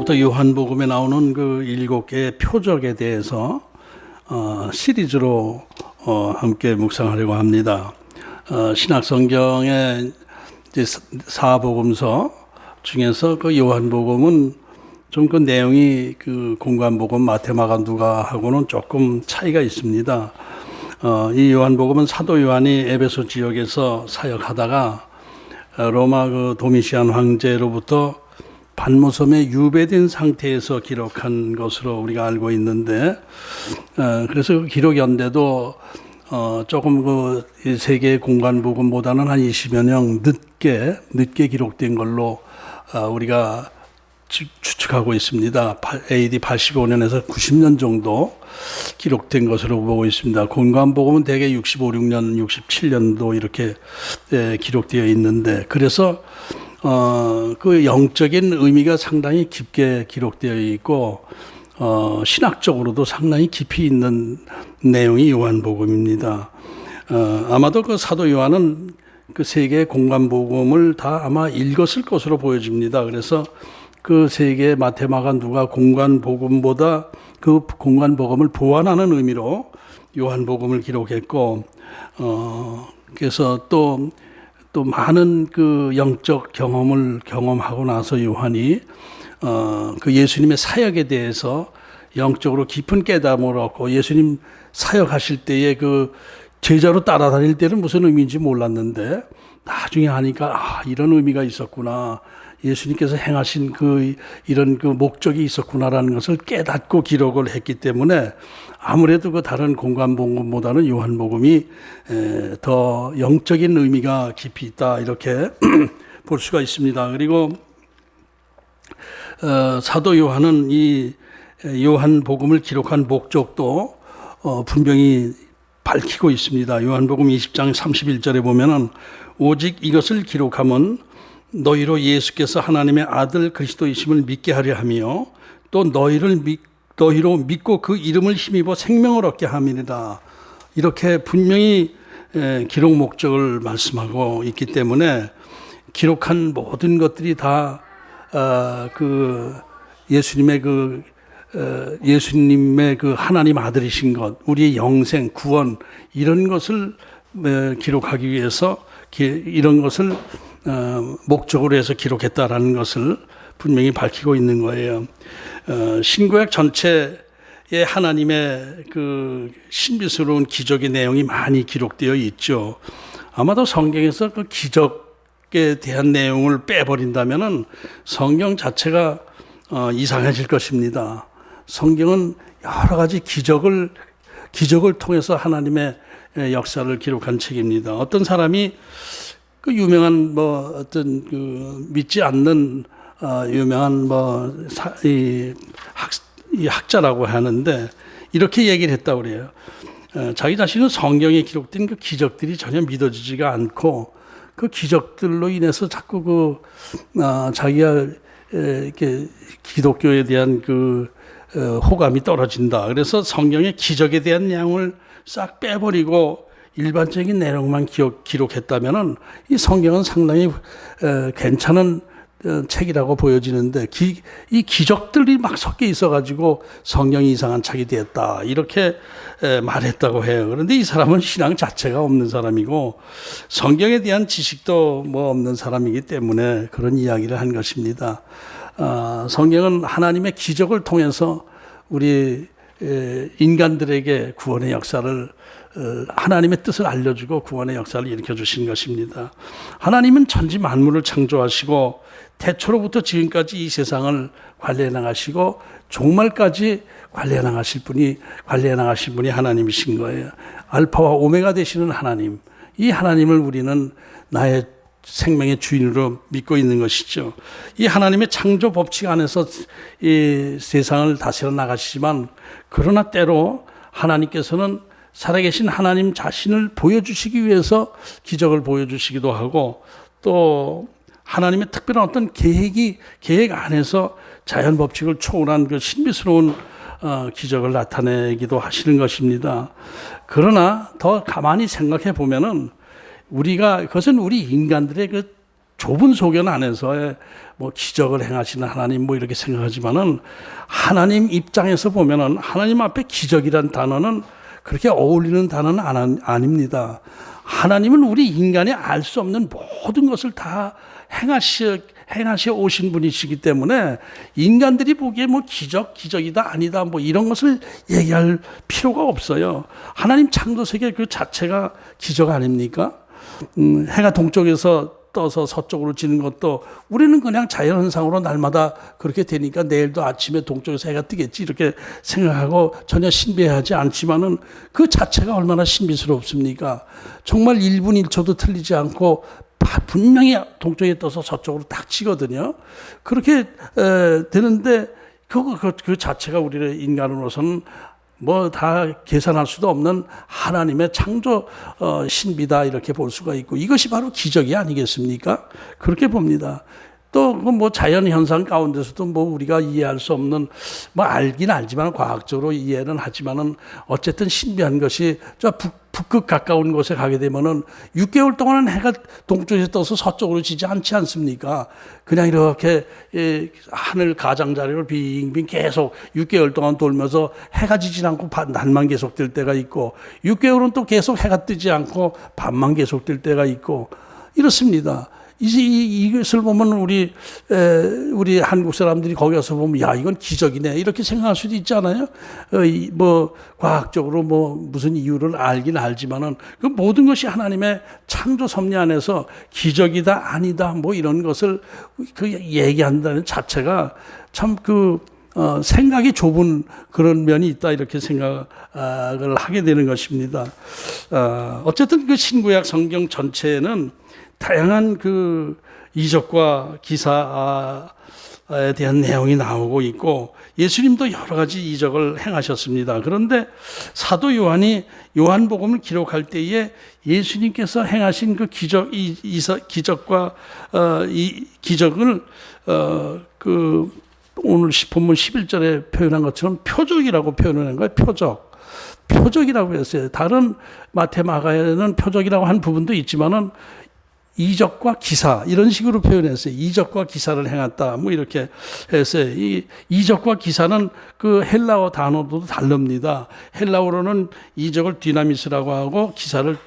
오늘부터 요한복음에 나오는 그 7개의 표적에 대해서 시리즈로 함께 묵상하려고 합니다. 신약성경의 이제 사복음서 중에서 그 요한복음은 좀 그 내용이 그 공관복음, 마태, 마가, 누가하고는 조금 차이가 있습니다. 이 요한복음은 사도 요한이 에베소 지역에서 사역하다가 로마 그 도미시안 황제로부터 반모섬에 유배된 상태에서 기록한 것으로 우리가 알고 있는데, 그래서 그 기록연대도 조금 그 세계 공관복음보다는 한 20여 년 늦게 기록된 걸로 우리가 추측하고 있습니다. AD 85년에서 90년 정도 기록된 것으로 보고 있습니다. 공관복음은 대개 65, 6년, 67년도 이렇게 기록되어 있는데, 그래서 그 영적인 의미가 상당히 깊게 기록되어 있고 신학적으로도 상당히 깊이 있는 내용이 요한복음입니다. 아마도 그 사도 요한은 그 세 개의 공관복음을 다 아마 읽었을 것으로 보여집니다. 그래서 그 세 개의 마태, 마가, 누가 공관복음보다 그 공관복음을 보완하는 의미로 요한복음을 기록했고, 그래서 또 많은 그 영적 경험을 경험하고 나서 요한이 그 예수님의 사역에 대해서 영적으로 깊은 깨달음을 얻고, 예수님 사역하실 때에 그 제자로 따라다닐 때는 무슨 의미인지 몰랐는데 나중에 하니까 이런 의미가 있었구나, 예수님께서 행하신 이런 그 목적이 있었구나라는 것을 깨닫고 기록을 했기 때문에 아무래도 그 다른 공관복음보다는 요한복음이 더 영적인 의미가 깊이 있다, 이렇게 볼 수가 있습니다. 그리고 사도 요한은 이 요한복음을 기록한 목적도 분명히 밝히고 있습니다. 요한복음 20장 31절에 보면은 오직 이것을 기록함은 너희로 예수께서 하나님의 아들 그리스도이심을 믿게 하려 하며 또 너희로 믿고 그 이름을 힘입어 생명을 얻게 함이니라. 이렇게 분명히 기록 목적을 말씀하고 있기 때문에 기록한 모든 것들이 다 그 예수님의 그 하나님 아들이신 것, 우리의 영생, 구원, 이런 것을 기록하기 위해서 이런 것을 목적으로 해서 기록했다라는 것을 분명히 밝히고 있는 거예요. 신구약 전체에 하나님의 그 신비스러운 기적의 내용이 많이 기록되어 있죠. 아마도 성경에서 그 기적에 대한 내용을 빼버린다면은 성경 자체가 이상해질 것입니다. 성경은 여러 가지 기적을 통해서 하나님의 역사를 기록한 책입니다. 어떤 사람이 그 유명한 어떤 그 믿지 않는 유명한 이 학자라고 하는데 이렇게 얘기를 했다고 그래요. 자기 자신은 성경에 기록된 그 기적들이 전혀 믿어지지가 않고 그 기적들로 인해서 자꾸 자기가 이렇게 기독교에 대한 그 호감이 떨어진다. 그래서 성경의 기적에 대한 내용을 싹 빼버리고 일반적인 내용만 기록했다면은 이 성경은 상당히 괜찮은 책이라고 보여지는데 이 기적들이 막 섞여 있어가지고 성경이 이상한 책이 되었다, 이렇게 말했다고 해요. 그런데 이 사람은 신앙 자체가 없는 사람이고 성경에 대한 지식도 없는 사람이기 때문에 그런 이야기를 한 것입니다. 성경은 하나님의 기적을 통해서 우리 인간들에게 구원의 역사를, 하나님의 뜻을 알려주고 구원의 역사를 일으켜 주신 것입니다. 하나님은 천지 만물을 창조하시고 태초로부터 지금까지 이 세상을 관리해 나가시고 종말까지 관리해 나가신 분이 하나님이신 거예요. 알파와 오메가 되시는 하나님, 이 하나님을 우리는 나의 생명의 주인으로 믿고 있는 것이죠. 이 하나님의 창조 법칙 안에서 이 세상을 다스려 나가시지만, 그러나 때로 하나님께서는 살아계신 하나님 자신을 보여주시기 위해서 기적을 보여주시기도 하고, 또 하나님의 특별한 어떤 계획 안에서 자연 법칙을 초월한 그 신비스러운 기적을 나타내기도 하시는 것입니다. 그러나 더 가만히 생각해 보면은 그것은 우리 인간들의 그 좁은 소견 안에서의 뭐 기적을 행하시는 하나님 뭐 이렇게 생각하지만은 하나님 입장에서 보면은 하나님 앞에 기적이란 단어는 그렇게 어울리는 단어는 아닙니다. 하나님은 우리 인간이 알 수 없는 모든 것을 다 행하시 오신 분이시기 때문에 인간들이 보기에 뭐 기적이다 아니다 뭐 이런 것을 얘기할 필요가 없어요. 하나님 창조 세계 그 자체가 기적 아닙니까? 해가 동쪽에서 떠서 서쪽으로 지는 것도 우리는 그냥 자연현상으로 날마다 그렇게 되니까 내일도 아침에 동쪽에서 해가 뜨겠지 이렇게 생각하고 전혀 신비하지 않지만은 그 자체가 얼마나 신비스럽습니까? 정말 1분 1초도 틀리지 않고 분명히 동쪽에 떠서 서쪽으로 딱 치거든요. 그렇게 되는데 그 자체가 우리의 인간으로서는 뭐 다 계산할 수도 없는 하나님의 창조 신비다 이렇게 볼 수가 있고 이것이 바로 기적이 아니겠습니까? 그렇게 봅니다. 또 뭐 자연 현상 가운데서도 뭐 우리가 이해할 수 없는 뭐 알긴 알지만 과학적으로 이해는 하지만은 어쨌든 신비한 것이 저 북극 가까운 곳에 가게 되면은 6개월 동안은 해가 동쪽에서 떠서 서쪽으로 지지 않지 않습니까? 그냥 이렇게 하늘 가장자리를 빙빙 계속 6개월 동안 돌면서 해가 지지 않고 낮만 계속될 때가 있고 6개월은 또 계속 해가 뜨지 않고 밤만 계속될 때가 있고 이렇습니다. 이것을 보면 우리 한국 사람들이 거기 가서 보면 야 이건 기적이네 이렇게 생각할 수도 있잖아요. 뭐 과학적으로 뭐 무슨 이유를 알긴 알지만은 그 모든 것이 하나님의 창조 섭리 안에서 기적이다 아니다 뭐 이런 것을 그 얘기한다는 자체가 참 생각이 좁은 그런 면이 있다 이렇게 생각을 하게 되는 것입니다. 어쨌든 그 신구약 성경 전체에는 다양한 그 이적과 기사에 대한 내용이 나오고 있고 예수님도 여러 가지 이적을 행하셨습니다. 그런데 사도 요한이 요한복음을 기록할 때에 예수님께서 행하신 그 기적과 이 기적을 오늘 본문 11절에 표현한 것처럼 표적이라고 표현한 거예요. 표적이라고 했어요. 다른 마태 마가에는 표적이라고 한 부분도 있지만은 이적과 기사 이런 식으로 표현했어요. 이적과 기사를 행했다 뭐 이렇게 했어요. 이 이적과 기사는 그 헬라어 단어도 다릅니다. 헬라어로는 이적을 디나미스라고 하고 기사를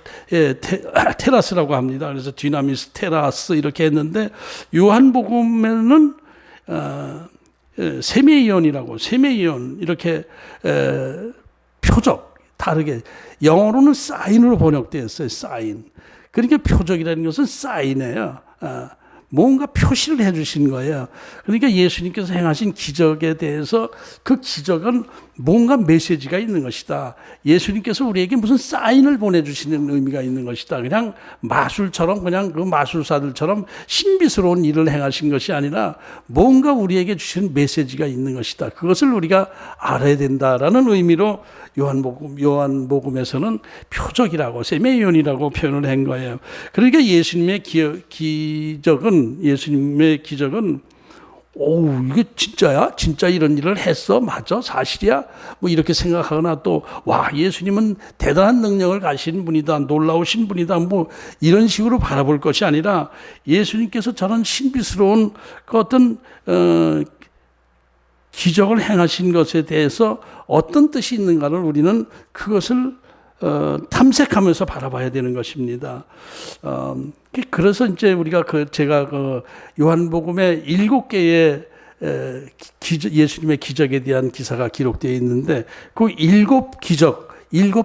테라스라고 합니다. 그래서 디나미스, 테라스 이렇게 했는데 요한복음에는 세메이온 이렇게 표적 다르게 영어로는 사인으로 번역되었어요. 사인. 그러니까 표적이라는 것은 사인이에요. 뭔가 표시를 해 주신 거예요. 그러니까 예수님께서 행하신 기적에 대해서 그 기적은 뭔가 메시지가 있는 것이다. 예수님께서 우리에게 무슨 사인을 보내주시는 의미가 있는 것이다. 그냥 마술처럼 그냥 그 마술사들처럼 신비스러운 일을 행하신 것이 아니라 뭔가 우리에게 주시는 메시지가 있는 것이다. 그것을 우리가 알아야 된다라는 의미로 요한복음에서는 표적이라고 세메이온이라고 표현을 한 거예요. 그러니까 예수님의 기적은 오, 이게 진짜야? 진짜 이런 일을 했어? 맞아? 사실이야? 뭐 이렇게 생각하거나 또, 와, 예수님은 대단한 능력을 가진 분이다. 놀라우신 분이다. 뭐 이런 식으로 바라볼 것이 아니라 예수님께서 저런 신비스러운 그 어떤, 기적을 행하신 것에 대해서 어떤 뜻이 있는가를 우리는 그것을 탐색하면서 바라봐야 되는 것입니다. 그래서 이제 우리가 제가 요한복음에 7개의 예수님의 기적에 대한 기사가 기록되어 있는데 그 7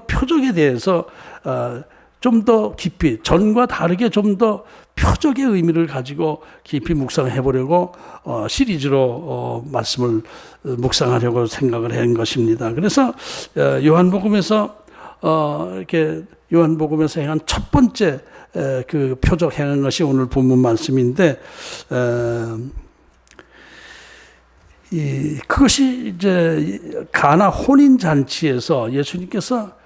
표적에 대해서 좀 더 깊이 전과 다르게 좀 더 표적의 의미를 가지고 깊이 묵상해 보려고 시리즈로 말씀을 묵상하려고 생각을 한 것입니다. 그래서 요한복음에서 이렇게 요한복음에서 행한 첫 번째 그 표적 행한 것이 오늘 본문 말씀인데 그것이 이제 가나 혼인 잔치에서 예수님께서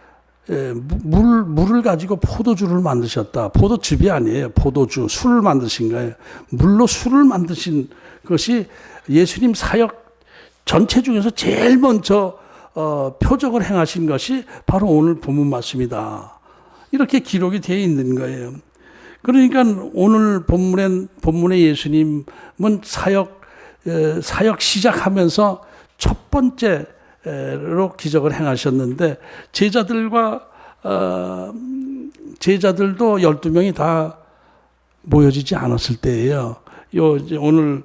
물을 가지고 포도주를 만드셨다. 포도즙이 아니에요. 포도주, 술을 만드신 거예요. 물로 술을 만드신 것이 예수님 사역 전체 중에서 제일 먼저 표적을 행하신 것이 바로 오늘 본문 말씀이다. 이렇게 기록이 되어 있는 거예요. 그러니까 오늘 본문의 예수님은 사역 시작하면서 첫 번째로 기적을 행하셨는데 제자들도 12명이 다 모여지지 않았을 때예요. 오늘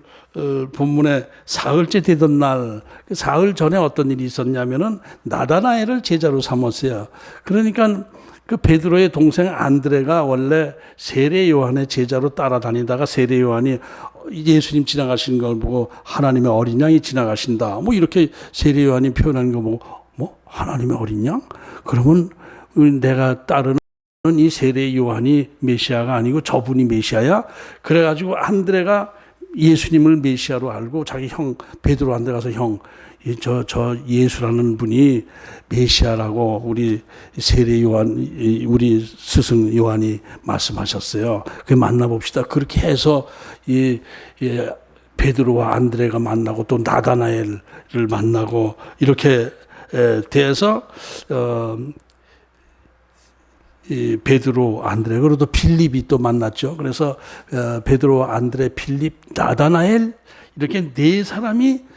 본문에 사흘째 되던 날, 사흘 전에 어떤 일이 있었냐면은 나다나엘을 제자로 삼았어요. 그러니까 그 베드로의 동생 안드레가 원래 세례 요한의 제자로 따라다니다가 세례 요한이 예수님 지나가시는 걸 보고 하나님의 어린 양이 지나가신다. 뭐 이렇게 세례 요한이 표현하는 거 보고 뭐 하나님의 어린 양? 그러면 내가 따르는 이 세례 요한이 메시아가 아니고 저분이 메시아야? 그래가지고 안드레가 예수님을 메시아로 알고 자기 형 베드로한테 가서 형, 저 예수라는 분이 메시아라고 우리 세례 요한, 우리 스승 요한이 말씀하셨어요. 그 만나봅시다. 그렇게 해서 베드로와 안드레가 만나고 또 나다나엘을 만나고 이렇게 돼서 베드로, 안드레, 그리고 또 필립이 또 만났죠. 그래서 베드로, 안드레, 필립, 나다나엘 이렇게 네 사람이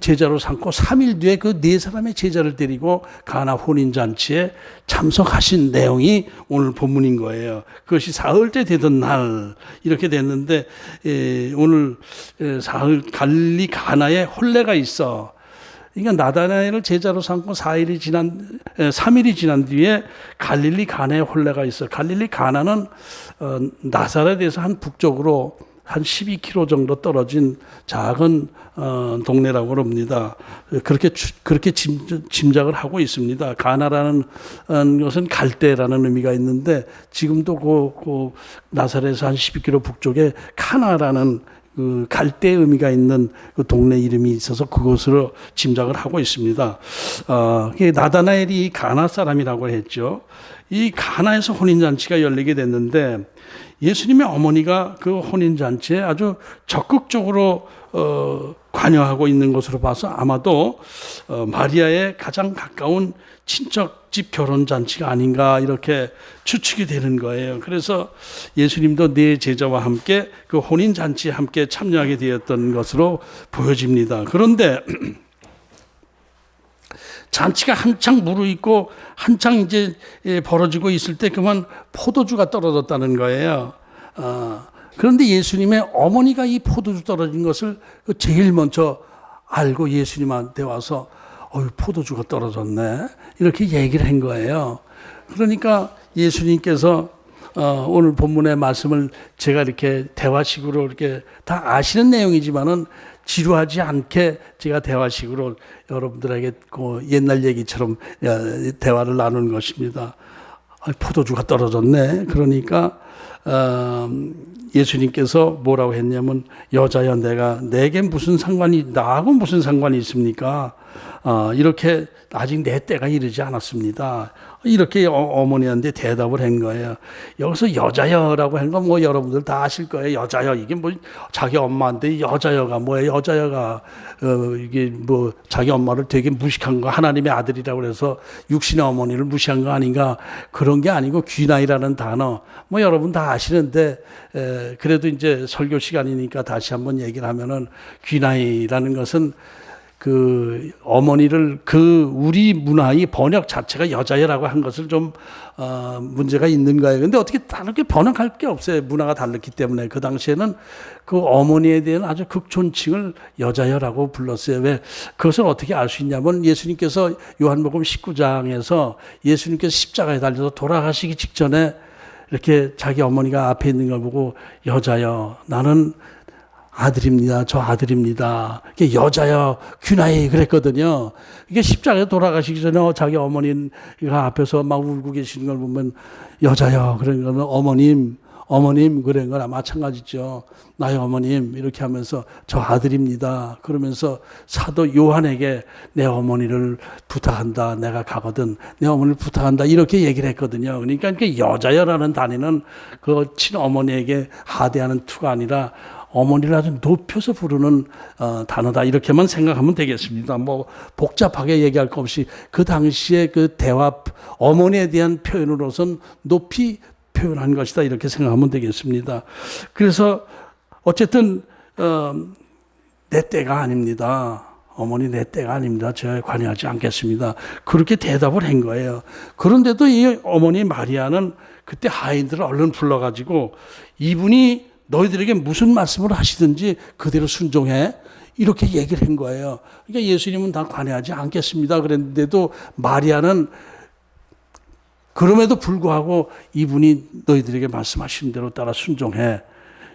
제자로 삼고 3일 뒤에 그 네 사람의 제자를 데리고 가나 혼인잔치에 참석하신 내용이 오늘 본문인 거예요. 그것이 사흘째 되던 날 이렇게 됐는데 오늘 사흘 갈릴리 가나에 혼례가 있어. 그러니까 나다나엘을 제자로 삼고 3일이 지난 뒤에 갈릴리 가나에 혼례가 있어. 갈릴리 가나는 나사렛에서 한 북쪽으로 한 12km 정도 떨어진 작은 동네라고 합니다. 그렇게 짐작을 하고 있습니다. 가나라는 것은 갈대라는 의미가 있는데 지금도 그 나사렛에서 한 12km 북쪽에 카나라는 그 갈대의 의미가 있는 그 동네 이름이 있어서 그것으로 짐작을 하고 있습니다. 나다나엘이 가나 사람이라고 했죠. 이 가나에서 혼인잔치가 열리게 됐는데 예수님의 어머니가 그 혼인잔치에 아주 적극적으로 관여하고 있는 것으로 봐서 아마도 마리아의 가장 가까운 친척집 결혼잔치가 아닌가 이렇게 추측이 되는 거예요. 그래서 예수님도 네 제자와 함께 그 혼인잔치에 함께 참여하게 되었던 것으로 보여집니다. 그런데 잔치가 한창 무르익고 한창 이제 벌어지고 있을 때 그만 포도주가 떨어졌다는 거예요. 그런데 예수님의 어머니가 이 포도주 떨어진 것을 제일 먼저 알고 예수님한테 와서 포도주가 떨어졌네 이렇게 얘기를 한 거예요. 그러니까 예수님께서 오늘 본문의 말씀을 제가 이렇게 대화식으로 이렇게 다 아시는 내용이지만은 지루하지 않게 제가 대화식으로 여러분들에게 그 옛날 얘기처럼 대화를 나누는 것입니다. 포도주가 떨어졌네. 그러니까 예수님께서 뭐라고 했냐면 여자여 내게 무슨 상관이 나하고 무슨 상관이 있습니까? 이렇게 아직 내 때가 이르지 않았습니다. 이렇게 어머니한테 대답을 한 거예요. 여기서 여자여라고 한 건 뭐 여러분들 다 아실 거예요. 여자여 이게 뭐 자기 엄마한테 여자여가 뭐예요? 여자여가 이게 뭐 자기 엄마를 되게 무식한 거 하나님의 아들이라고 그래서 육신의 어머니를 무시한 거 아닌가 그런 게 아니고 귀나이라는 단어 뭐 여러분 다 아시는데 그래도 이제 설교 시간이니까 다시 한번 얘기를 하면은 귀나이라는 것은 그 어머니를 우리 문화의 번역 자체가 여자여라고 한 것을 좀 문제가 있는 거예요. 근데 어떻게 다르게 번역할 게 없어요. 문화가 다르기 때문에 그 당시에는 그 어머니에 대한 아주 극존칭을 여자여라고 불렀어요. 왜 그것을 어떻게 알 수 있냐면 예수님께서 요한복음 19장에서 예수님께서 십자가에 달려서 돌아가시기 직전에 이렇게 자기 어머니가 앞에 있는 걸 보고 여자여 나는 아들입니다. 저 아들입니다. 이게 여자여 귀나이 그랬거든요. 이게 십자가에 돌아가시기 전에 자기 어머니가 앞에서 막 울고 계시는 걸 보면 여자여 그런 거는 어머님 그런 거나 마찬가지죠. 나의 어머님 이렇게 하면서 저 아들입니다. 그러면서 사도 요한에게 내 어머니를 부탁한다. 내가 가거든 내 어머니를 부탁한다. 이렇게 얘기를 했거든요. 그러니까 여자여라는 단위는 그 친어머니에게 하대하는 투가 아니라 어머니를 아주 높여서 부르는 단어다 이렇게만 생각하면 되겠습니다. 뭐 복잡하게 얘기할 거 없이 그 당시에 그 대화 어머니에 대한 표현으로선 높이 표현한 것이다 이렇게 생각하면 되겠습니다. 그래서 어쨌든 내 때가 아닙니다. 어머니 내 때가 아닙니다. 제가 관여하지 않겠습니다. 그렇게 대답을 한 거예요. 그런데도 이 어머니 마리아는 그때 하인들을 얼른 불러가지고 이분이 너희들에게 무슨 말씀을 하시든지 그대로 순종해. 이렇게 얘기를 한 거예요. 그러니까 예수님은 다 관여하지 않겠습니다. 그랬는데도 마리아는 그럼에도 불구하고 이분이 너희들에게 말씀하신 대로 따라 순종해.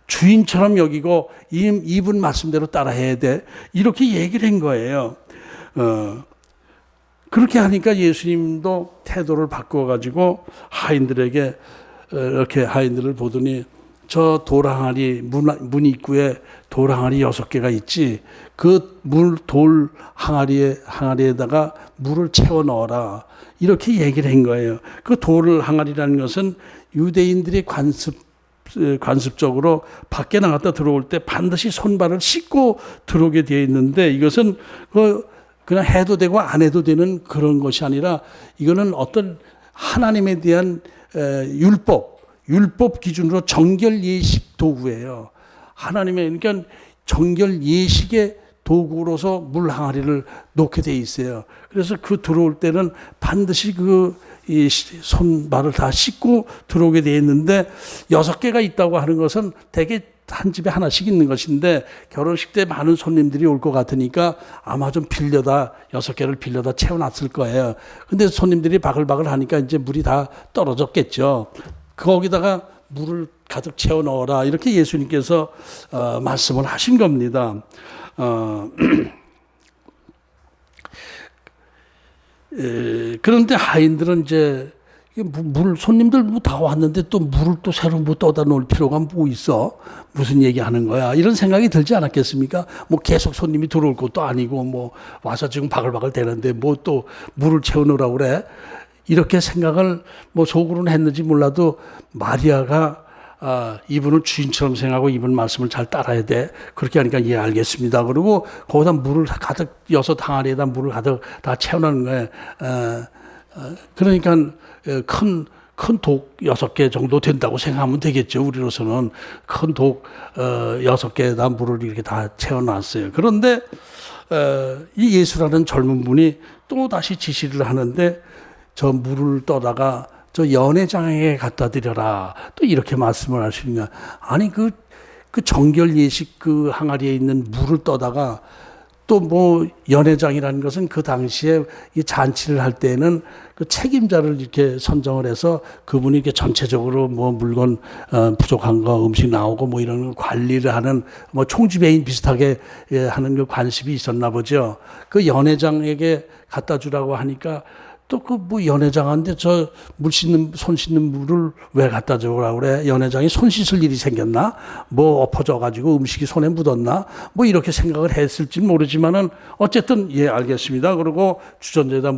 주인처럼 여기고 이분 말씀대로 따라해야 돼. 이렇게 얘기를 한 거예요. 그렇게 하니까 예수님도 태도를 바꾸어가지고 하인들에게 이렇게 하인들을 보더니 저 돌항아리 문 입구에 돌항아리 6개가 있지. 그 돌 항아리에다가 물을 채워 넣어라. 이렇게 얘기를 한 거예요. 그 돌 항아리라는 것은 유대인들이 관습적으로 밖에 나갔다 들어올 때 반드시 손발을 씻고 들어오게 되어 있는데 이것은 그냥 해도 되고 안 해도 되는 그런 것이 아니라 이거는 어떤 하나님에 대한 율법 기준으로 정결 예식 도구예요. 하나님의 그러니까 정결 예식의 도구로서 물 항아리를 놓게 돼 있어요. 그래서 그 들어올 때는 반드시 이 손발을 다 씻고 들어오게 돼 있는데 6개가 있다고 하는 것은 대개 한 집에 하나씩 있는 것인데 결혼식 때 많은 손님들이 올 것 같으니까 아마 좀 6개를 빌려다 채워놨을 거예요. 근데 손님들이 바글바글 하니까 이제 물이 다 떨어졌겠죠. 거기다가 물을 가득 채워 넣어라. 이렇게 예수님께서 말씀을 하신 겁니다. 그런데 하인들은 이제 손님들 다 왔는데 또 물을 또 새로 떠다 놓을 필요가 뭐 있어? 무슨 얘기하는 거야? 이런 생각이 들지 않았겠습니까? 뭐 계속 손님이 들어올 것도 아니고 뭐 와서 지금 바글바글 되는데 뭐 또 물을 채워 놓으라고 그래? 이렇게 생각을 뭐 속으로는 했는지 몰라도 마리아가 이분을 주인처럼 생각하고 이분 말씀을 잘 따라야 돼. 그렇게 하니까 예 알겠습니다. 그리고 거기다 물을 가득 6항아리에다 물을 가득 다 채워놓는 거예요. 그러니까 큰 독 6개 정도 된다고 생각하면 되겠죠. 우리로서는 큰 독 6개에다 물을 이렇게 다 채워놨어요. 그런데 이 예수라는 젊은 분이 또 다시 지시를 하는데 저 물을 떠다가 저 연회장에게 갖다 드려라. 또 이렇게 말씀을 하시는 거야. 아니 그 정결 예식 그 항아리에 있는 물을 떠다가 또 뭐 연회장이라는 것은 그 당시에 이 잔치를 할 때에는 그 책임자를 이렇게 선정을 해서 그분이 이렇게 전체적으로 뭐 물건 부족한 거 음식 나오고 뭐 이런 관리를 하는 뭐 총지배인 비슷하게 하는 그 관습이 있었나 보죠. 그 연회장에게 갖다 주라고 하니까 또 그 뭐 연회장한테 저 손 씻는 물을 왜 갖다 주라고 그래? 연회장이 손 씻을 일이 생겼나? 뭐 엎어져 가지고 음식이 손에 묻었나? 뭐 이렇게 생각을 했을지는 모르지만은 어쨌든 예 알겠습니다. 그리고 주전자에다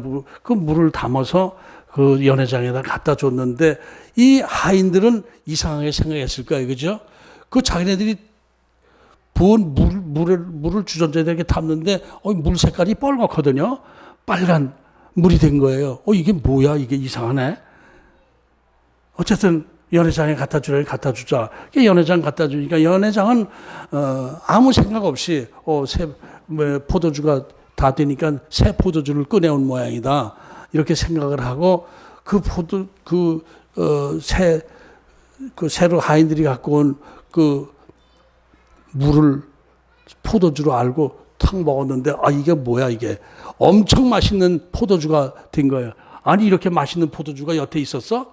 그 물을 담아서 그 연회장에다 갖다 줬는데 이 하인들은 이상하게 생각했을 거예요, 그죠? 그 자기네들이 부은 물을 주전자에다 이렇게 담는데 물 색깔이 빨갛거든요. 빨간 물이 된 거예요. 이게 뭐야? 이게 이상하네. 어쨌든 연회장에 갖다 주라니 갖다 주자. 연회장 갖다 주니까 연회장은 아무 생각 없이 포도주가 다 되니까 새 포도주를 꺼내온 모양이다. 이렇게 생각을 하고 새로 하인들이 갖고 온 그 물을 포도주로 알고 탁 먹었는데 이게 뭐야 이게 엄청 맛있는 포도주가 된 거예요. 아니 이렇게 맛있는 포도주가 여태 있었어?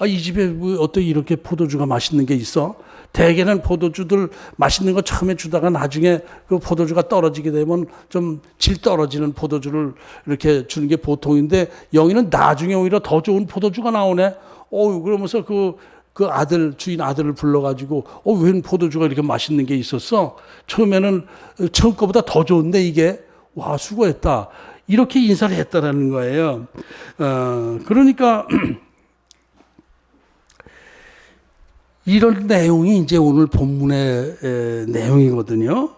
이 집에 왜 어떻게 이렇게 포도주가 맛있는 게 있어? 대개는 포도주들 맛있는 거 처음에 주다가 나중에 그 포도주가 떨어지게 되면 좀 질 떨어지는 포도주를 이렇게 주는 게 보통인데 여기는 나중에 오히려 더 좋은 포도주가 나오네. 그러면서 주인 아들을 불러가지고, 웬 포도주가 이렇게 맛있는 게 있었어? 처음에는, 처음 거보다 더 좋은데, 이게? 와, 수고했다. 이렇게 인사를 했다라는 거예요. 그러니까, 이런 내용이 이제 오늘 본문의 내용이거든요.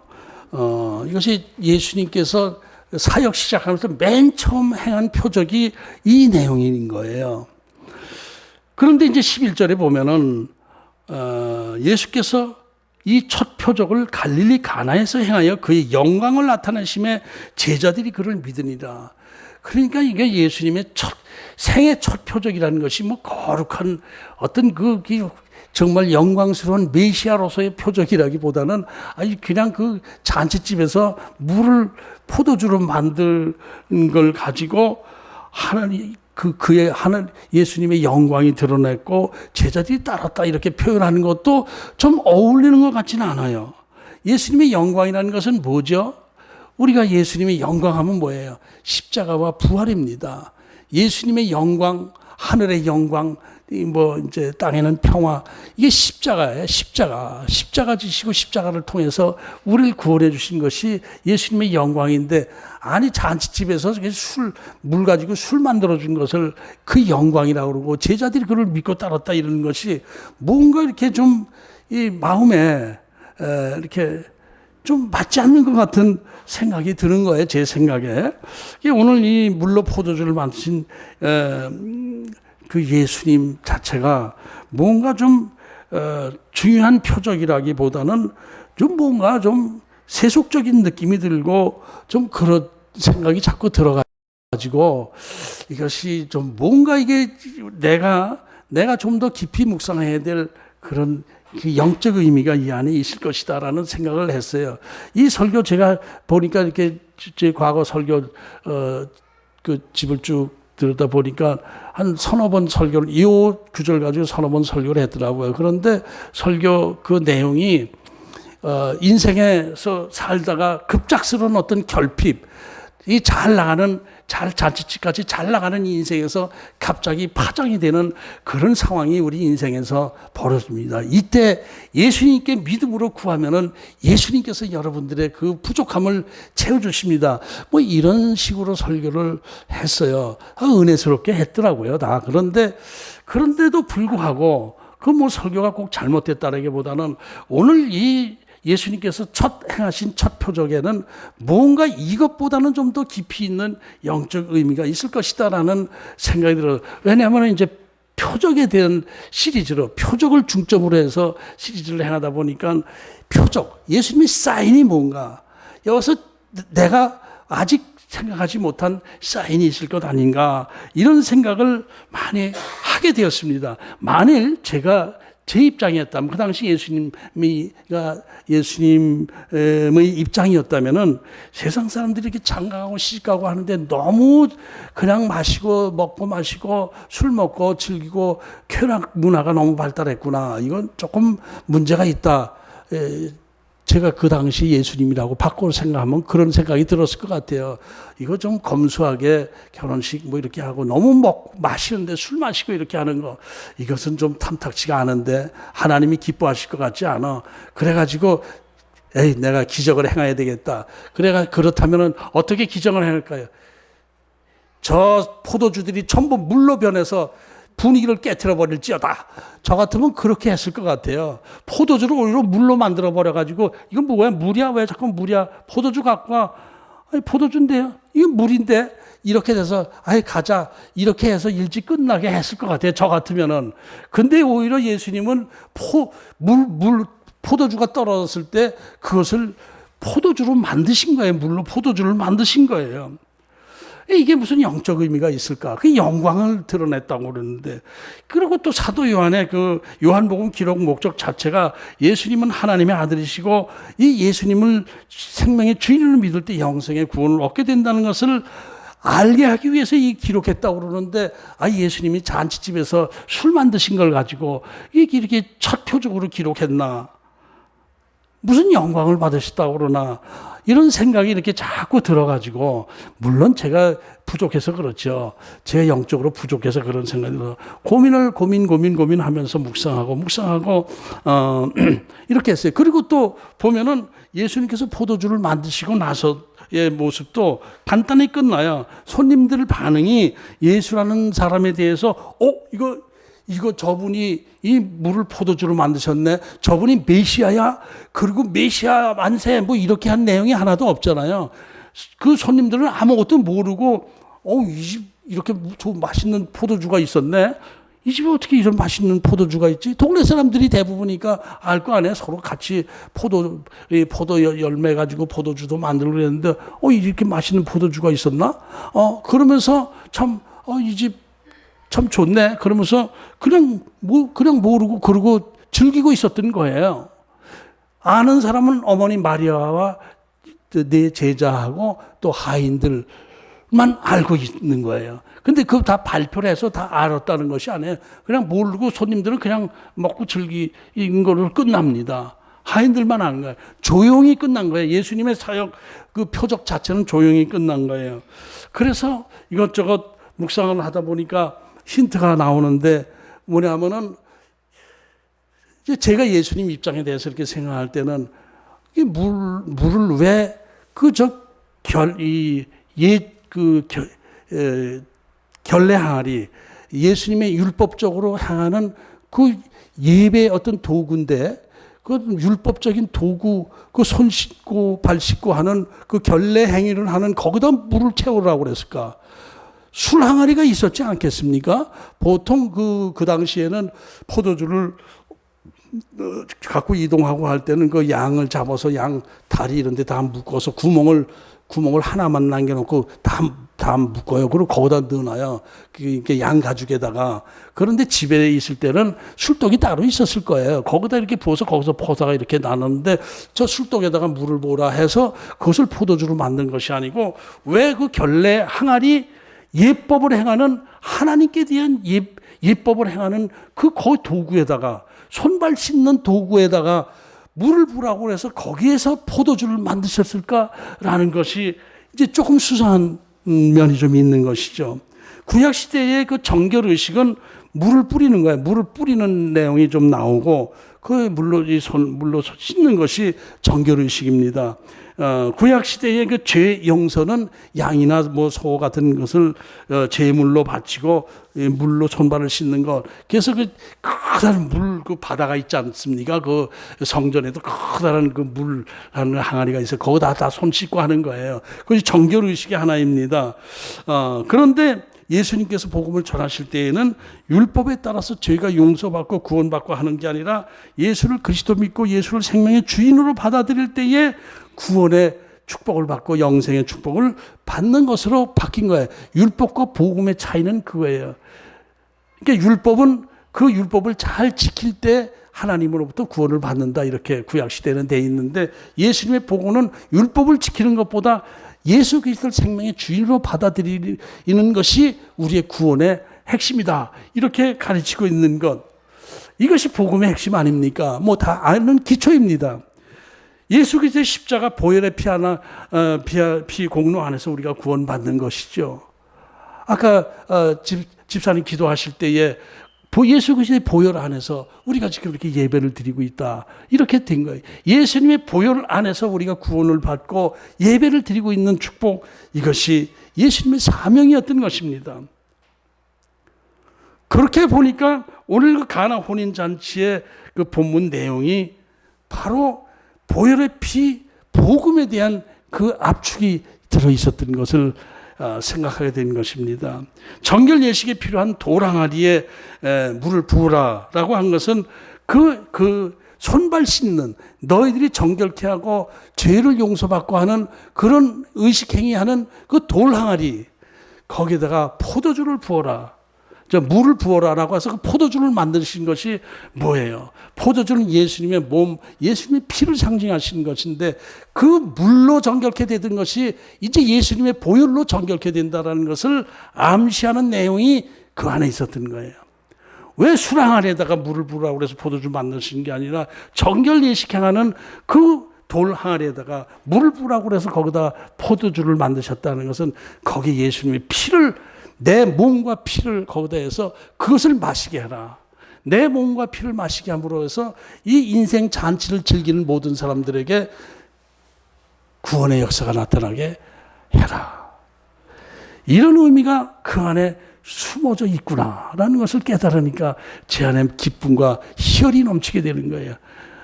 이것이 예수님께서 사역 시작하면서 맨 처음 행한 표적이 이 내용인 거예요. 그런데 이제 11절에 보면은 예수께서 이 첫 표적을 갈릴리 가나에서 행하여 그의 영광을 나타내심에 제자들이 그를 믿으니라. 그러니까 이게 예수님의 생애 첫 표적이라는 것이 뭐 거룩한 어떤 정말 영광스러운 메시아로서의 표적이라기보다는 그냥 그 잔치집에서 포도주로 만든 걸 가지고 하나님 그의 예수님의 영광이 드러냈고 제자들이 따랐다 이렇게 표현하는 것도 좀 어울리는 것 같지는 않아요. 예수님의 영광이라는 것은 뭐죠? 우리가 예수님의 영광하면 뭐예요? 십자가와 부활입니다. 예수님의 영광, 하늘의 영광, 이제 땅에는 평화. 이게 십자가예요. 십자가 지시고 십자가를 통해서 우리를 구원해 주신 것이 예수님의 영광인데, 잔치집에서 물 가지고 술 만들어 준 것을 그 영광이라고 그러고 제자들이 그를 믿고 따랐다 이러는 것이 뭔가 이렇게 좀 이 마음에 이렇게 좀 맞지 않는 것 같은 생각이 드는 거예요. 제 생각에. 오늘 이 물로 포도주를 만드신 그 예수님 자체가 뭔가 좀 중요한 표적이라기보다는 좀 뭔가 좀 세속적인 느낌이 들고 좀 그런 생각이 자꾸 들어가지고 이것이 좀 뭔가 이게 내가 좀 더 깊이 묵상해야 될 그런 그 영적 의미가 이 안에 있을 것이다라는 생각을 했어요. 이 설교 제가 보니까 이렇게 제 과거 설교 그 집을 쭉 들었다 보니까 한 서너 번 설교를 이 구절 가지고 서너 번 설교를 했더라고요. 그런데 설교 그 내용이 인생에서 살다가 급작스러운 어떤 결핍, 이 잔치집까지 잘 나가는 인생에서 갑자기 파장이 되는 그런 상황이 우리 인생에서 벌어집니다. 이때 예수님께 믿음으로 구하면은 예수님께서 여러분들의 그 부족함을 채워주십니다. 뭐 이런 식으로 설교를 했어요. 은혜스럽게 했더라고요. 다. 그런데도 불구하고 그 뭐 설교가 꼭 잘못됐다라기보다는 오늘 이 예수님께서 행하신 첫 표적에는 뭔가 이것보다는 좀 더 깊이 있는 영적 의미가 있을 것이다라는 생각이 들어요. 왜냐하면 이제 표적에 대한 시리즈로 표적을 중점으로 해서 시리즈를 행하다 보니까 예수님의 사인이 뭔가 여기서 내가 아직 생각하지 못한 사인이 있을 것 아닌가 이런 생각을 많이 하게 되었습니다. 만일 제 입장이었다면, 그 당시 예수님의 입장이었다면은 세상 사람들이 이렇게 장가가고 시집가고 하는데 너무 그냥 먹고 마시고 술 먹고 즐기고 쾌락 문화가 너무 발달했구나. 이건 조금 문제가 있다. 제가 그 당시 예수님이라고 바꿔 생각하면 그런 생각이 들었을 것 같아요. 이거 좀 검소하게 결혼식 뭐 이렇게 하고 너무 마시는데 술 마시고 이렇게 하는 거 이것은 좀 탐탁지가 않은데 하나님이 기뻐하실 것 같지 않아. 그래가지고 내가 기적을 행해야 되겠다. 그렇다면은 어떻게 기적을 행할까요? 저 포도주들이 전부 물로 변해서 분위기를 깨트려 버릴지어다. 저 같으면 그렇게 했을 것 같아요. 포도주를 오히려 물로 만들어 버려가지고 이건 뭐야? 물이야? 왜 자꾸 물이야? 포도주 갖고 와. 포도주인데요. 이건 물인데 이렇게 돼서 가자. 이렇게 해서 일찍 끝나게 했을 것 같아요. 저 같으면은. 근데 오히려 예수님은 포도주가 떨어졌을 때 그것을 포도주로 만드신 거예요. 물로 포도주를 만드신 거예요. 이게 무슨 영적 의미가 있을까? 그 영광을 드러냈다고 그러는데. 그리고 또 사도 요한의 그 요한복음 기록 목적 자체가 예수님은 하나님의 아들이시고 이 예수님을 생명의 주인으로 믿을 때 영생의 구원을 얻게 된다는 것을 알게 하기 위해서 기록했다고 그러는데 예수님이 잔치집에서 술 만드신 걸 가지고 이렇게 첫 표적으로 기록했나? 무슨 영광을 받으셨다고 그러나? 이런 생각이 이렇게 자꾸 들어가지고, 물론 제가 부족해서 그렇죠. 제가 영적으로 부족해서 그런 생각이 들어. 고민하면서 묵상하고, 이렇게 했어요. 그리고 또 보면은 예수님께서 포도주를 만드시고 나서의 모습도 간단히 끝나요. 손님들 반응이 예수라는 사람에 대해서, 이거 저분이 이 물을 포도주로 만드셨네. 저분이 메시아야. 그리고 메시아 만세 뭐 이렇게 한 내용이 하나도 없잖아요. 그 손님들은 아무것도 모르고 이렇게 맛있는 포도주가 있었네. 이 집에 어떻게 이런 맛있는 포도주가 있지? 동네 사람들이 대부분이니까 알 거 아니에요. 서로 같이 포도 열매 가지고 포도주도 만들고 그랬는데, 이렇게 맛있는 포도주가 있었나? 그러면서 참, 이 집 참 좋네. 그러면서 그냥 모르고 그러고 즐기고 있었던 거예요. 아는 사람은 어머니 마리아와 네 제자하고 또 하인들만 알고 있는 거예요. 근데 그거 다 발표를 해서 다 알았다는 것이 아니에요. 그냥 모르고 손님들은 그냥 먹고 즐기는 걸로 끝납니다. 하인들만 아는 거예요. 조용히 끝난 거예요. 예수님의 사역 그 표적 자체는 조용히 끝난 거예요. 그래서 이것저것 묵상을 하다 보니까 힌트가 나오는데 뭐냐면은 이제 제가 예수님 입장에 대해서 이렇게 생각할 때는 이 물을 왜 결례 항아리 예수님의 율법적으로 향하는 그 예배의 어떤 도구인데 그 율법적인 도구 그 손 씻고 발 씻고 하는 그 결례 행위를 하는 거기다 물을 채우라고 그랬을까? 술 항아리가 있었지 않겠습니까? 보통 그 당시에는 포도주를 갖고 이동하고 할 때는 그 양을 잡아서 양 다리 이런 데 다 묶어서 구멍을 하나만 남겨놓고 다 묶어요. 그리고 거기다 넣어놔요. 이렇게 양 가죽에다가. 그런데 집에 있을 때는 술독이 따로 있었을 거예요. 거기다 이렇게 부어서 거기서 포다가 이렇게 나눴는데 저 술독에다가 물을 부으라 해서 그것을 포도주로 만든 것이 아니고 왜 그 결례 항아리 예법을 행하는 하나님께 대한 예법을 행하는 그 도구에다가 손발 씻는 도구에다가 물을 부라고 해서 거기에서 포도주를 만드셨을까라는 것이 이제 조금 수상한 면이 좀 있는 것이죠. 구약 시대의 그 정결 의식은 물을 뿌리는 거예요. 물을 뿌리는 내용이 좀 나오고 그 물로 씻는 것이 정결 의식입니다. 구약 시대의 그 죄 용서는 양이나 소 같은 것을 제물로 바치고 물로 손발을 씻는 것. 그래서 그 커다란 그 바다가 있지 않습니까? 그 성전에도 커다란 그 물하는 항아리가 있어. 거기다 다 손 씻고 하는 거예요. 그것이 정결 의식의 하나입니다. 그런데 예수님께서 복음을 전하실 때에는 율법에 따라서 죄가 용서받고 구원받고 하는 게 아니라 예수를 그리스도 믿고 예수를 생명의 주인으로 받아들일 때에 구원의 축복을 받고 영생의 축복을 받는 것으로 바뀐 거예요. 율법과 복음의 차이는 그거예요. 그러니까 율법은 그 율법을 잘 지킬 때 하나님으로부터 구원을 받는다. 이렇게 구약 시대는 돼 있는데 예수님의 복음은 율법을 지키는 것보다 예수 그리스도를 생명의 주인으로 받아들이는 것이 우리의 구원의 핵심이다. 이렇게 가르치고 있는 것. 이것이 복음의 핵심 아닙니까? 다 아는 기초입니다. 예수 그리스도의 십자가 보혈의 피 공로 안에서 우리가 구원받는 것이죠. 아까 집사님 기도하실 때에 예수 그리스도의 보혈 안에서 우리가 지금 이렇게 예배를 드리고 있다. 이렇게 된 거예요. 예수님의 보혈 안에서 우리가 구원을 받고 예배를 드리고 있는 축복, 이것이 예수님의 사명이었던 것입니다. 그렇게 보니까 오늘 그 가나 혼인잔치의 그 본문 내용이 바로 보혈의 피, 복음에 대한 그 압축이 들어있었던 것을 생각하게 된 것입니다. 정결 예식에 필요한 돌 항아리에 물을 부으라라고 한 것은 그 손발 씻는 너희들이 정결케 하고 죄를 용서받고 하는 그런 의식행위하는 그 돌 항아리 거기에다가 포도주를 부어라. 물을 부어라라고 해서 그 포도주를 만드신 것이 뭐예요? 포도주는 예수님의 몸, 예수님의 피를 상징하시는 것인데 그 물로 정결케 되던 것이 이제 예수님의 보혈로 정결케 된다는 것을 암시하는 내용이 그 안에 있었던 거예요. 왜 수랑아리에다가 물을 부으라고 해서 포도주 만드신 게 아니라 정결 예식행하는 그 돌 항아리에다가 물을 부으라고 해서 거기다 포도주를 만드셨다는 것은 거기에 예수님의 피를 내 몸과 피를 거기다 해서 그것을 마시게 해라. 내 몸과 피를 마시게 함으로 해서 이 인생 잔치를 즐기는 모든 사람들에게 구원의 역사가 나타나게 해라. 이런 의미가 그 안에 숨어져 있구나라는 것을 깨달으니까 제 안에 기쁨과 희열이 넘치게 되는 거예요.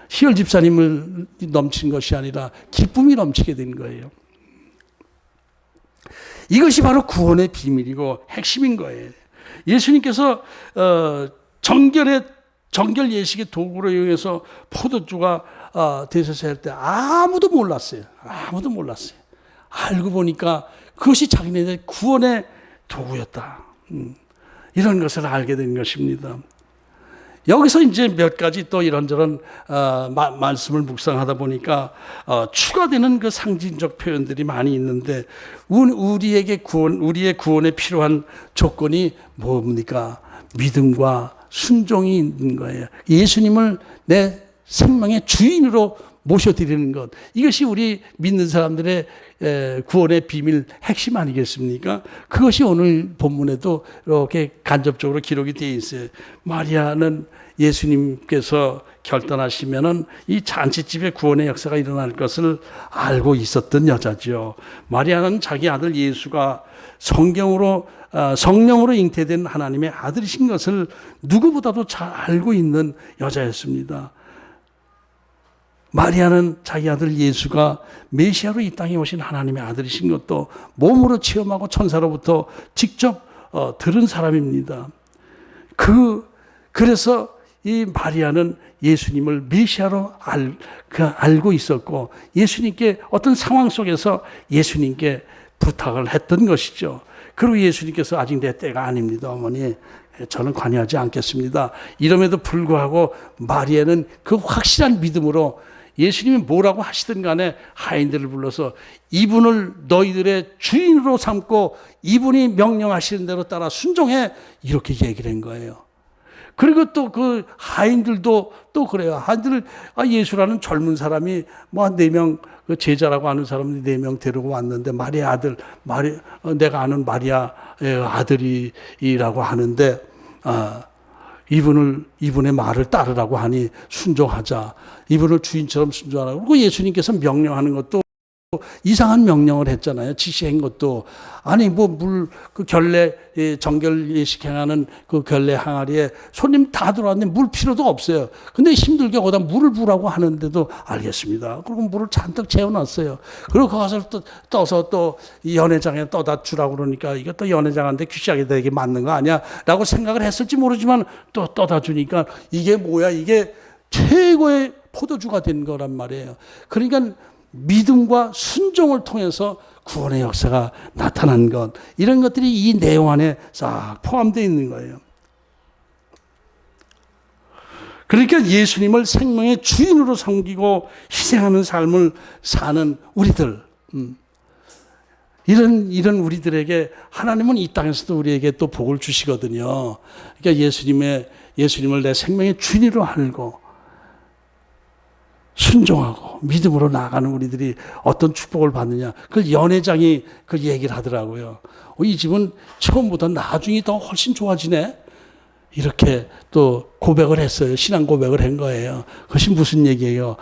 희열 집사님을 넘친 것이 아니라 기쁨이 넘치게 된 거예요. 이것이 바로 구원의 비밀이고 핵심인 거예요. 예수님께서 정결 예식의 도구로 이용해서 포도주가 되셔서 할 때 아무도 몰랐어요. 아무도 몰랐어요. 알고 보니까 그것이 자기네들 구원의 도구였다. 이런 것을 알게 된 것입니다. 여기서 이제 몇 가지 또 이런저런 말씀을 묵상하다 보니까 추가되는 그 상징적 표현들이 많이 있는데, 우리에게 우리의 구원에 필요한 조건이 뭡니까? 믿음과 순종이 있는 거예요. 예수님을 내 생명의 주인으로 모셔드리는 것, 이것이 우리 믿는 사람들의 구원의 비밀 핵심 아니겠습니까? 그것이 오늘 본문에도 이렇게 간접적으로 기록이 되어 있어요. 마리아는 예수님께서 결단하시면은 이 잔치집에 구원의 역사가 일어날 것을 알고 있었던 여자죠. 마리아는 자기 아들 예수가 성령으로 잉태된 하나님의 아들이신 것을 누구보다도 잘 알고 있는 여자였습니다. 마리아는 자기 아들 예수가 메시아로 이 땅에 오신 하나님의 아들이신 것도 몸으로 체험하고 천사로부터 직접 들은 사람입니다. 그래서 이 마리아는 예수님을 메시아로 알고 있었고, 예수님께 어떤 상황 속에서 예수님께 부탁을 했던 것이죠. 그리고 예수님께서 아직 내 때가 아닙니다, 어머니. 저는 관여하지 않겠습니다. 이럼에도 불구하고 마리아는 그 확실한 믿음으로 예수님이 뭐라고 하시든 간에 하인들을 불러서 이분을 너희들의 주인으로 삼고 이분이 명령하시는 대로 따라 순종해, 이렇게 얘기를 한 거예요. 그리고 또 그 하인들도 또 그래요. 하인들, 예수라는 젊은 사람이 뭐 4명, 그 제자라고 하는 사람들이 4명 데리고 왔는데, 마리아 아들, 내가 아는 마리아의 아들이라고 하는데, 이분의 말을 따르라고 하니 순종하자. 이분을 주인처럼 순종하라고. 그리고 예수님께서 명령하는 것도 이상한 명령을 했잖아요. 지시한 것도. 아니, 그 정결 예식 행하는 그 결례 항아리에 손님 다 들어왔는데 물 필요도 없어요. 근데 힘들게 거기다 물을 부라고 하는데도 알겠습니다. 그리고 물을 잔뜩 재워놨어요. 그리고 거기서 또 떠서 또 이 연회장에 떠다 주라고 그러니까 이것도 연회장한테 귀시하게 되게 맞는 거 아니야? 라고 생각을 했을지 모르지만 또 떠다 주니까 이게 뭐야? 이게 최고의 포도주가 된 거란 말이에요. 그러니까 믿음과 순종을 통해서 구원의 역사가 나타난 것, 이런 것들이 이 내용 안에 싹 포함되어 있는 거예요. 그러니까 예수님을 생명의 주인으로 섬기고 희생하는 삶을 사는 우리들, 이런 우리들에게 하나님은 이 땅에서도 우리에게 또 복을 주시거든요. 그러니까 예수님을 내 생명의 주인으로 알고 순종하고 믿음으로 나아가는 우리들이 어떤 축복을 받느냐, 그걸 연회장이 그 얘기를 하더라고요. 이 집은 처음보다 나중에 더 훨씬 좋아지네, 이렇게 또 고백을 했어요. 신앙 고백을 한 거예요. 그것이 무슨 얘기예요?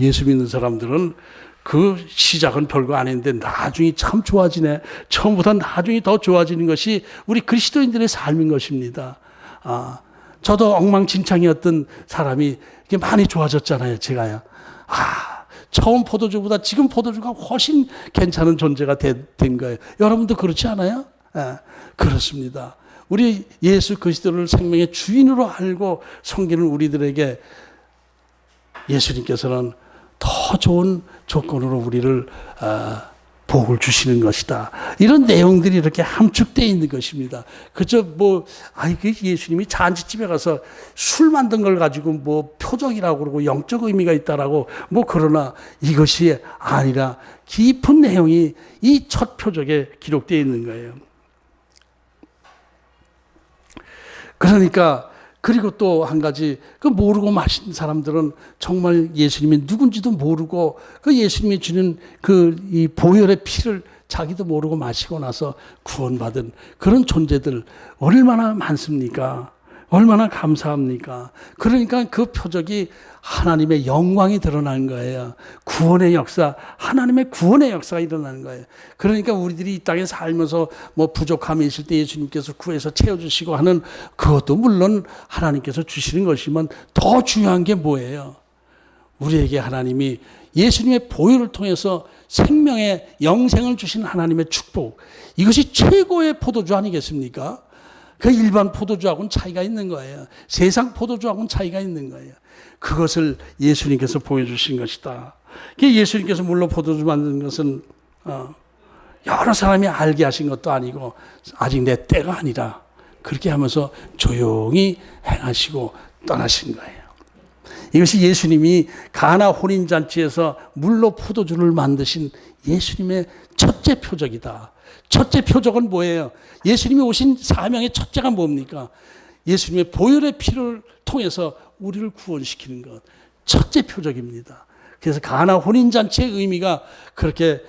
예수 믿는 사람들은 그 시작은 별거 아닌데 나중에 참 좋아지네, 처음보다 나중에 더 좋아지는 것이 우리 그리스도인들의 삶인 것입니다. 저도 엉망진창이었던 사람이 이게 많이 좋아졌잖아요, 제가요. 처음 포도주보다 지금 포도주가 훨씬 괜찮은 존재가 된 거예요. 여러분도 그렇지 않아요? 그렇습니다. 우리 예수 그리스도를 생명의 주인으로 알고 섬기는 우리들에게 예수님께서는 더 좋은 조건으로 우리를 복을 주시는 것이다. 이런 내용들이 이렇게 함축되어 있는 것입니다. 그저 예수님이 잔치집에 가서 술 만든 걸 가지고 표적이라고 그러고 영적 의미가 있다라고 그러나 이것이 아니라 깊은 내용이 이 첫 표적에 기록되어 있는 거예요. 그러니까 그리고 또 한 가지, 모르고 마신 사람들은 정말 예수님이 누군지도 모르고 예수님이 주는 이 보혈의 피를 자기도 모르고 마시고 나서 구원받은 그런 존재들 얼마나 많습니까? 얼마나 감사합니까? 그러니까 그 표적이 하나님의 영광이 드러나는 거예요. 구원의 역사, 하나님의 구원의 역사가 일어나는 거예요. 그러니까 우리들이 이 땅에 살면서 부족함이 있을 때 예수님께서 구해서 채워주시고 하는 그것도 물론 하나님께서 주시는 것이지만 더 중요한 게 뭐예요? 우리에게 하나님이 예수님의 보혈을 통해서 생명의 영생을 주신 하나님의 축복, 이것이 최고의 포도주 아니겠습니까? 그 일반 포도주하고는 차이가 있는 거예요. 세상 포도주하고는 차이가 있는 거예요. 그것을 예수님께서 보여주신 것이다. 예수님께서 물로 포도주 만드는 것은 여러 사람이 알게 하신 것도 아니고 아직 내 때가 아니라 그렇게 하면서 조용히 행하시고 떠나신 거예요. 이것이 예수님이 가나 혼인잔치에서 물로 포도주를 만드신 예수님의 첫째 표적이다. 첫째 표적은 뭐예요? 예수님이 오신 사명의 첫째가 뭡니까? 예수님의 보혈의 피를 통해서 우리를 구원시키는 것. 첫째 표적입니다. 그래서 가나 혼인잔치의 의미가 그렇게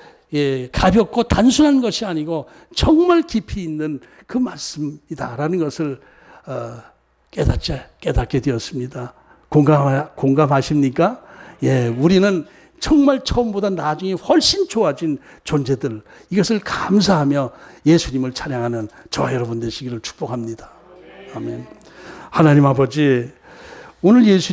가볍고 단순한 것이 아니고 정말 깊이 있는 그 말씀이다라는 것을 깨닫게 되었습니다. 공감하십니까? 예, 우리는 정말 처음보다 나중에 훨씬 좋아진 존재들, 이것을 감사하며 예수님을 찬양하는 저와 여러분 되시기를 축복합니다. 아멘. 하나님 아버지, 오늘 예수